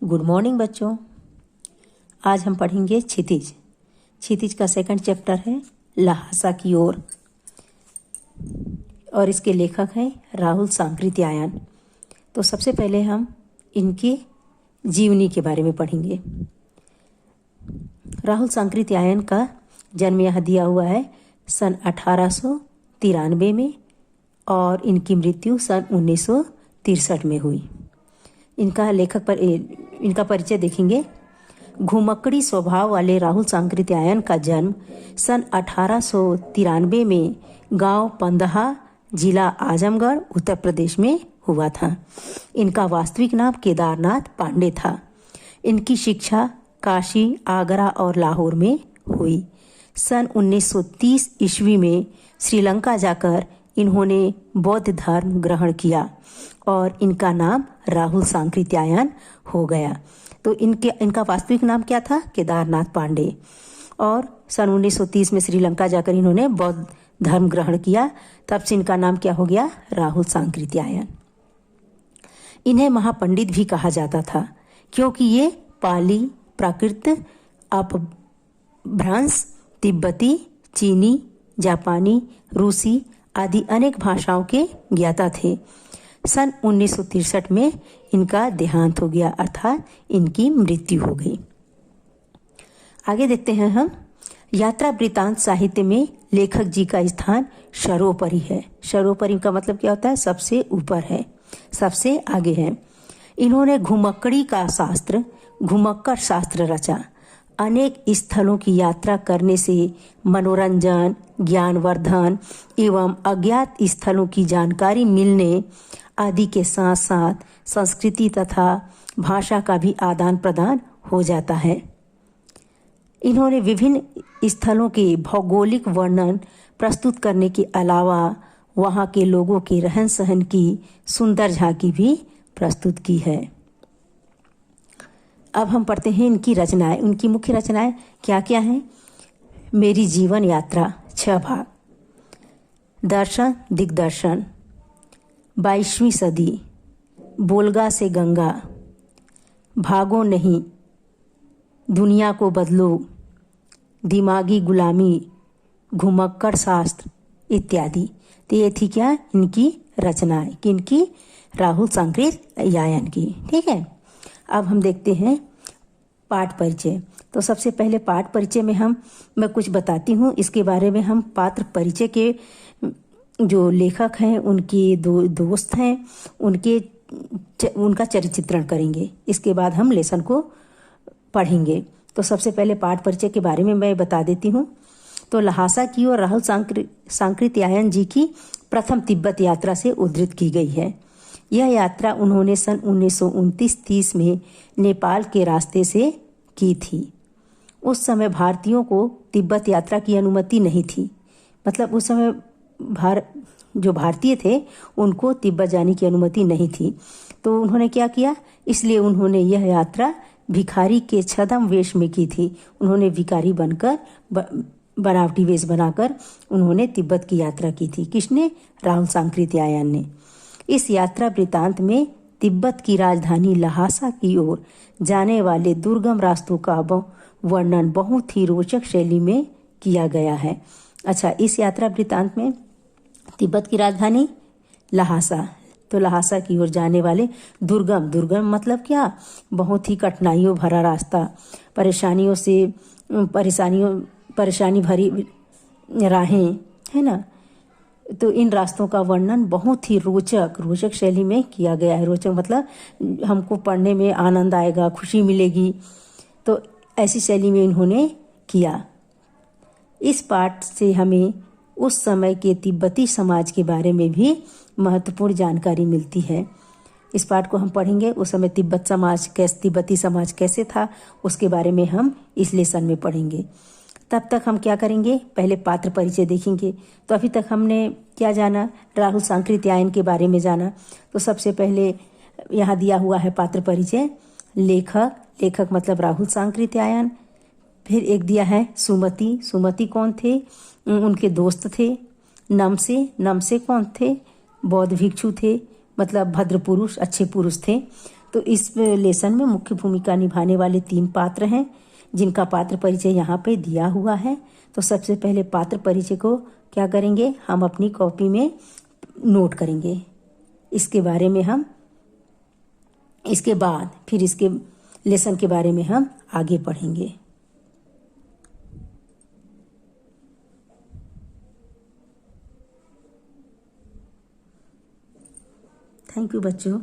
Good morning बच्चों। आज हम पढ़ेंगे क्षितिज। क्षितिज का सेकंड चैप्टर है ल्हासा की ओर और इसके लेखक हैं राहुल सांकृत्यायन। तो सबसे पहले हम इनकी जीवनी के बारे में पढ़ेंगे। राहुल सांकृत्यायन का जन्म यहाँ दिया हुआ है सन 1893 में और इनकी मृत्यु सन 1963 में हुई। इनका परिचय देखेंगे। घुमक्कड़ी स्वभाव वाले राहुल सांकृत्यायन का जन्म सन 1893 में गांव पंदहा, जिला आजमगढ़, उत्तर प्रदेश में हुआ था। इनका वास्तविक नाम केदारनाथ पांडे था। इनकी शिक्षा काशी, आगरा और लाहौर में हुई। सन 1930 ईस्वी में श्रीलंका जाकर इन्होंने बौद्ध धर्म ग्रहण किया और इनका नाम राहुल सांकृत्यायन हो गया। तो इनका वास्तविक नाम क्या था? केदारनाथ पांडे। और सन 1930 में श्रीलंका जाकर इन्होंने बौद्ध धर्म ग्रहण किया, तब से इनका नाम क्या हो गया? राहुल सांकृत्यायन। इन्हें महापंडित भी कहा जाता था क्योंकि ये पाली, प्राकृत, अपभ्रंश, तिब्बती, चीनी, जापानी, रूसी आदि अनेक भाषाओं के ज्ञाता थे। सन 1963 में इनका देहांत हो गया, अर्थात इनकी मृत्यु हो गई। आगे देखते हैं हम। यात्रा वृत्तांत साहित्य में लेखक जी का स्थान सर्वोपरि है। सर्वोपरि का मतलब क्या होता है? सबसे ऊपर है, सबसे आगे है। इन्होंने घुमक्कड़ी का शास्त्र, घुमक्कड़ शास्त्र रचा। अनेक स्थलों की यात्रा करने से मनोरंजन, ज्ञानवर्धन एवं अज्ञात स्थलों की जानकारी मिलने आदि के साथ साथ संस्कृति तथा भाषा का भी आदान प्रदान हो जाता है। इन्होंने विभिन्न स्थलों के भौगोलिक वर्णन प्रस्तुत करने के अलावा वहाँ के लोगों के रहन सहन की सुंदर झांकी भी प्रस्तुत की है। अब हम पढ़ते हैं इनकी रचनाएं। उनकी मुख्य रचनाएं क्या क्या हैं? मेरी जीवन यात्रा 6 भाग, दर्शन दिग्दर्शन, 22वीं सदी, बोलगा से गंगा, भागो नहीं, दुनिया को बदलो, दिमागी गुलामी, घुमक्कड़ शास्त्र इत्यादि। तो ये थी क्या? इनकी रचनाएं। किनकी? राहुल सांकृत्यायन की। ठीक है। अब हम देखते हैं पाठ परिचय। तो सबसे पहले पाठ परिचय में मैं कुछ बताती हूँ। इसके बारे में हम पात्र परिचय के जो लेखक हैं, उनके दोस्त हैं, उनका चरित्र चित्रण करेंगे। इसके बाद हम लेसन को पढ़ेंगे। तो सबसे पहले पाठ परिचय के बारे में मैं बता देती हूँ। तो ल्हासा की और राहुल सांकृत्यायन जी की प्रथम तिब्बत यात्रा से उद्धृत की गई है। यह यात्रा उन्होंने सन 1929-30 में नेपाल के रास्ते से की थी। उस समय भारतीयों को तिब्बत यात्रा की अनुमति नहीं थी। मतलब उस समय जो भारतीय थे उनको तिब्बत जाने की अनुमति नहीं थी। तो उन्होंने क्या किया? इसलिए उन्होंने यह यात्रा भिखारी के छद्म वेश में की थी। उन्होंने भिखारी बनकर बनावटी वेश बनाकर उन्होंने तिब्बत की यात्रा की थी। किसने? राहुल सांकृत्यायन ने। इस यात्रा वृत्तांत में तिब्बत की राजधानी ल्हासा की ओर जाने वाले दुर्गम रास्तों का वर्णन बहुत ही रोचक शैली में किया गया है। अच्छा, इस यात्रा वृत्तांत में तिब्बत की राजधानी ल्हासा, तो ल्हासा की ओर जाने वाले दुर्गम मतलब क्या? बहुत ही कठिनाइयों भरा रास्ता, परेशानी भरी राहें, है ना। तो इन रास्तों का वर्णन बहुत ही रोचक शैली में किया गया है। रोचक मतलब हमको पढ़ने में आनंद आएगा, खुशी मिलेगी। तो ऐसी शैली में इन्होंने किया। इस पाठ से हमें उस समय के तिब्बती समाज के बारे में भी महत्वपूर्ण जानकारी मिलती है। इस पाठ को हम पढ़ेंगे। उस समय तिब्बती समाज कैसे था, उसके बारे में हम इस लेसन में पढ़ेंगे। तब तक हम क्या करेंगे? पहले पात्र परिचय देखेंगे। तो अभी तक हमने क्या जाना? राहुल सांकृत्यायन के बारे में जाना। तो सबसे पहले यहाँ दिया हुआ है पात्र परिचय। लेखक मतलब राहुल सांकृत्यायन। फिर एक दिया है सुमति। सुमति कौन थे? उनके दोस्त थे। नमसे कौन थे? बौद्ध भिक्षु थे, मतलब भद्र पुरुष, अच्छे पुरुष थे। तो इस लेसन में मुख्य भूमिका निभाने वाले 3 पात्र हैं, जिनका पात्र परिचय यहाँ पे दिया हुआ है। तो सबसे पहले पात्र परिचय को क्या करेंगे, हम अपनी कॉपी में नोट करेंगे। इसके बारे में हम इसके बाद फिर इसके लेसन के बारे में हम आगे पढ़ेंगे। थैंक यू बच्चों।